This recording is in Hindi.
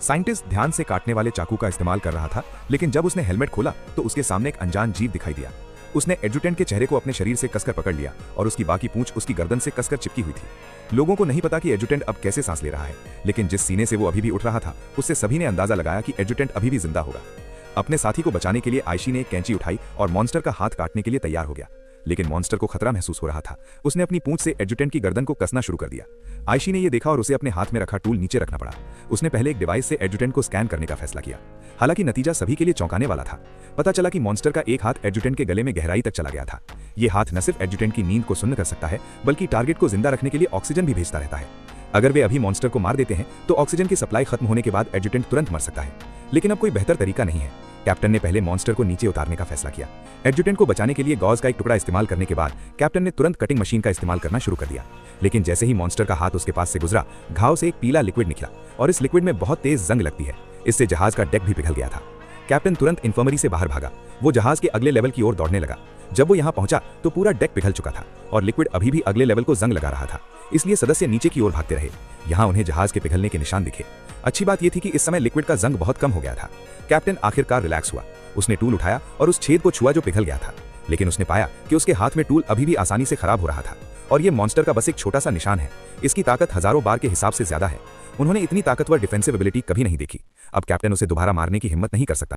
साइंटिस्ट ध्यान से काटने वाले चाकू का इस्तेमाल कर रहा था, लेकिन जब उसने हेलमेट खोला तो उसके सामने एक अनजान जीव दिखाई दिया। उसने एडजुटेंट के चेहरे को अपने शरीर से कसकर पकड़ लिया और उसकी बाकी पूंछ उसकी गर्दन से कसकर चिपकी हुई थी। लोगों को नहीं पता कि एडजुटेंट अब कैसे सांस ले रहा है, लेकिन जिस सीने से वो अभी भी उठ रहा था उससे सभी ने अंदाजा लगाया कि एडजुटेंट अभी भी जिंदा होगा। अपने साथी को बचाने के लिए आयशी ने एक कैंची उठाई और मॉन्स्टर का हाथ काटने के लिए तैयार हो गया, लेकिन मॉन्स्टर को खतरा महसूस हो रहा था। उसने अपनी पूंछ से एडजुटेंट की गर्दन को कसना शुरू कर दिया। आयशी ने यह देखा और उसे अपने हाथ में रखा टूल नीचे रखना पड़ा। उसने पहले एक डिवाइस से एडजुटेंट को स्कैन करने का फैसला किया। हालांकि नतीजा सभी के लिए चौंकाने वाला था। पता चला कि मॉन्स्टर का एक हाथ एडजुटेंट के गले में गहराई तक चला गया था। यह हाथ न सिर्फ एडजुटेंट की नींद को सुन्न कर सकता है, बल्कि टारगेट को जिंदा रखने के लिए ऑक्सीजन भी भेजता रहता है। अगर वे अभी मॉन्स्टर को मार देते हैं तो ऑक्सीजन की सप्लाई खत्म होने के बाद एडजुटेंट तुरंत मर सकता है। लेकिन अब कोई बेहतर तरीका नहीं है। कैप्टन ने पहले मॉन्स्टर को नीचे उतारने का फैसला किया। एडजुटेंट को बचाने के लिए गॉज का एक टुकड़ा इस्तेमाल करने के बाद कैप्टन ने तुरंत कटिंग मशीन का इस्तेमाल करना शुरू कर दिया। लेकिन जैसे ही मॉन्स्टर का हाथ उसके पास से गुजरा, घाव से एक पीला लिक्विड निकला और इस लिक्विड में बहुत तेज जंग लगती है। इससे जहाज का डेक भी पिघल गया था। कैप्टन तुरंत इन्फर्मरी से बाहर भागा। वो जहाज के अगले लेवल की ओर दौड़ने लगा। जब वो यहाँ पहुंचा तो पूरा डेक पिघल चुका था और लिक्विड अभी भी अगले लेवल को जंग लगा रहा था। इसलिए सदस्य नीचे की ओर भागते रहे। यहाँ उन्हें जहाज के पिघलने के निशान दिखे। अच्छी बात यह थी कि इस समय लिक्विड का जंग बहुत कम हो गया था। कैप्टन आखिरकार रिलैक्स हुआ। उसने टूल उठाया और उस छेद को छुआ जो पिघल गया था, लेकिन उसने पाया कि उसके हाथ में टूल अभी भी आसानी से खराब हो रहा था। और ये मॉन्स्टर का बस एक छोटा सा निशान है। इसकी ताकत हजारों बार के हिसाब से ज्यादा है। उन्होंने इतनी ताकतवर डिफेंसिव एबिलिटी कभी नहीं देखी। अब कैप्टन उसे दोबारा मारने की हिम्मत नहीं कर सकता।